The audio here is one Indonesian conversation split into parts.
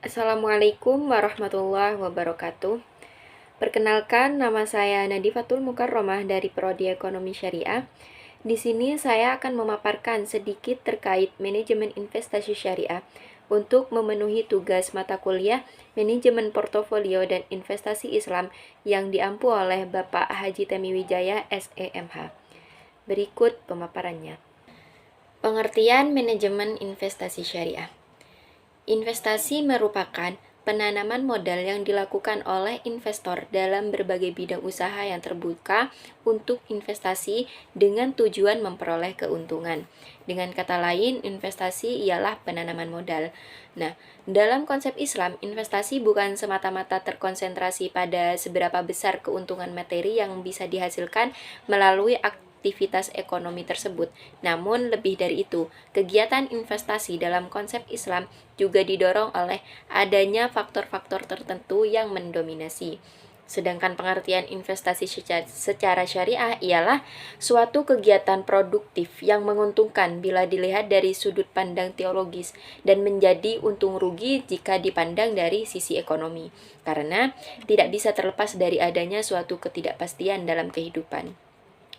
Assalamualaikum warahmatullahi wabarakatuh. Perkenalkan, nama saya Nadifatul Mukarromah dari Prodi Ekonomi Syariah. Di sini saya akan memaparkan sedikit terkait manajemen investasi syariah untuk memenuhi tugas mata kuliah Manajemen Portofolio dan Investasi Islam yang diampu oleh Bapak Haji Tamiwijaya SEMH. Berikut pemaparannya. Pengertian manajemen investasi syariah. Investasi merupakan penanaman modal yang dilakukan oleh investor dalam berbagai bidang usaha yang terbuka untuk investasi dengan tujuan memperoleh keuntungan. Dengan kata lain, investasi ialah penanaman modal. Nah, dalam konsep Islam, investasi bukan semata-mata terkonsentrasi pada seberapa besar keuntungan materi yang bisa dihasilkan melalui aktivitas ekonomi tersebut. Namun lebih dari itu, kegiatan investasi dalam konsep Islam juga didorong oleh adanya faktor-faktor tertentu yang mendominasi. Sedangkan pengertian investasi secara syariah ialah suatu kegiatan produktif yang menguntungkan bila dilihat dari sudut pandang teologis dan menjadi untung rugi jika dipandang dari sisi ekonomi, karena tidak bisa terlepas dari adanya suatu ketidakpastian dalam kehidupan.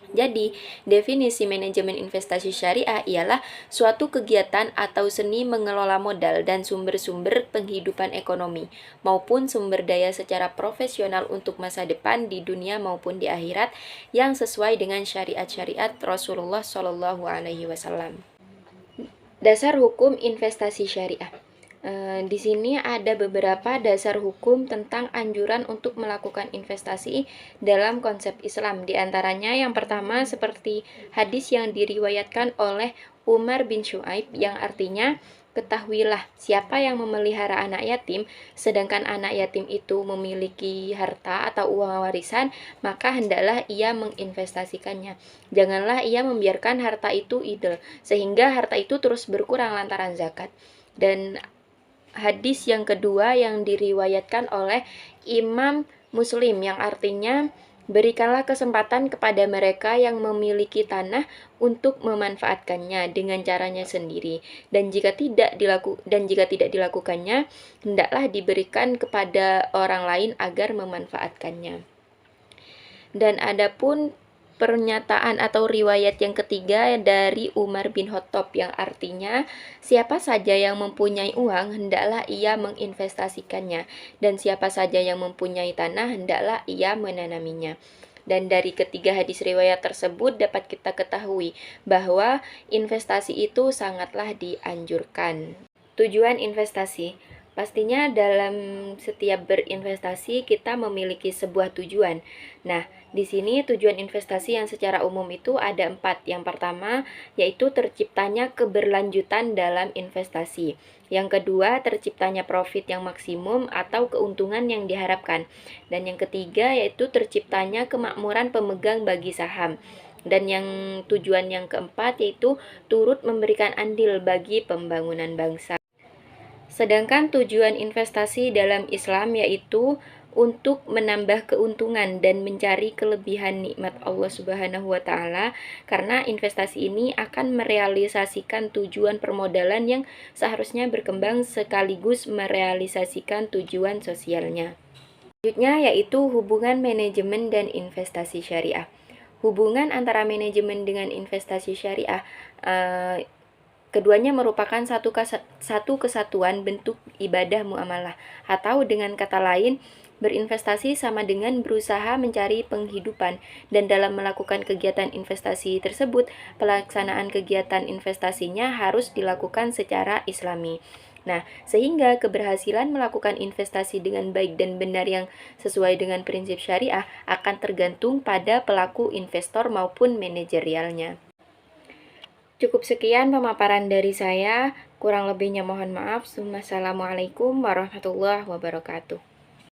Jadi, definisi manajemen investasi syariah ialah suatu kegiatan atau seni mengelola modal dan sumber-sumber penghidupan ekonomi maupun sumber daya secara profesional untuk masa depan di dunia maupun di akhirat yang sesuai dengan syariat-syariat Rasulullah Shallallahu Alaihi Wasallam. Dasar hukum investasi syariah. Di sini ada beberapa dasar hukum tentang anjuran untuk melakukan investasi dalam konsep Islam. Di antaranya yang pertama seperti hadis yang diriwayatkan oleh Umar bin Syuaib yang artinya, ketahuilah siapa yang memelihara anak yatim, sedangkan anak yatim itu memiliki harta atau uang warisan, maka hendaklah ia menginvestasikannya. Janganlah ia membiarkan harta itu idle, sehingga harta itu terus berkurang lantaran zakat. Dan hadis yang kedua yang diriwayatkan oleh Imam Muslim yang artinya, berikanlah kesempatan kepada mereka yang memiliki tanah untuk memanfaatkannya dengan caranya sendiri, dan jika tidak dilakukannya, hendaklah diberikan kepada orang lain agar memanfaatkannya. Dan adapun pernyataan atau riwayat yang ketiga dari Umar bin Khattab yang artinya, siapa saja yang mempunyai uang hendaklah ia menginvestasikannya, dan siapa saja yang mempunyai tanah hendaklah ia menanaminya. Dan dari ketiga hadis riwayat tersebut dapat kita ketahui bahwa investasi itu sangatlah dianjurkan. Tujuan investasi. Pastinya dalam setiap berinvestasi kita memiliki sebuah tujuan. Nah, di sini tujuan investasi yang secara umum itu ada 4. Yang pertama yaitu terciptanya keberlanjutan dalam investasi. Yang kedua, terciptanya profit yang maksimum atau keuntungan yang diharapkan. Dan yang ketiga yaitu terciptanya kemakmuran pemegang bagi saham. Dan yang tujuan yang keempat yaitu turut memberikan andil bagi pembangunan bangsa. Sedangkan tujuan investasi dalam Islam yaitu untuk menambah keuntungan dan mencari kelebihan nikmat Allah Subhanahu wa taala, karena investasi ini akan merealisasikan tujuan permodalan yang seharusnya berkembang sekaligus merealisasikan tujuan sosialnya. Selanjutnya yaitu hubungan manajemen dan investasi syariah. Hubungan antara manajemen dengan investasi syariah, keduanya merupakan satu kesatuan bentuk ibadah muamalah, atau dengan kata lain, berinvestasi sama dengan berusaha mencari penghidupan, dan dalam melakukan kegiatan investasi tersebut, pelaksanaan kegiatan investasinya harus dilakukan secara islami. Nah, sehingga keberhasilan melakukan investasi dengan baik dan benar yang sesuai dengan prinsip syariah akan tergantung pada pelaku investor maupun manajerialnya. Cukup sekian pemaparan dari saya, kurang lebihnya mohon maaf. Wassalamualaikum warahmatullahi wabarakatuh.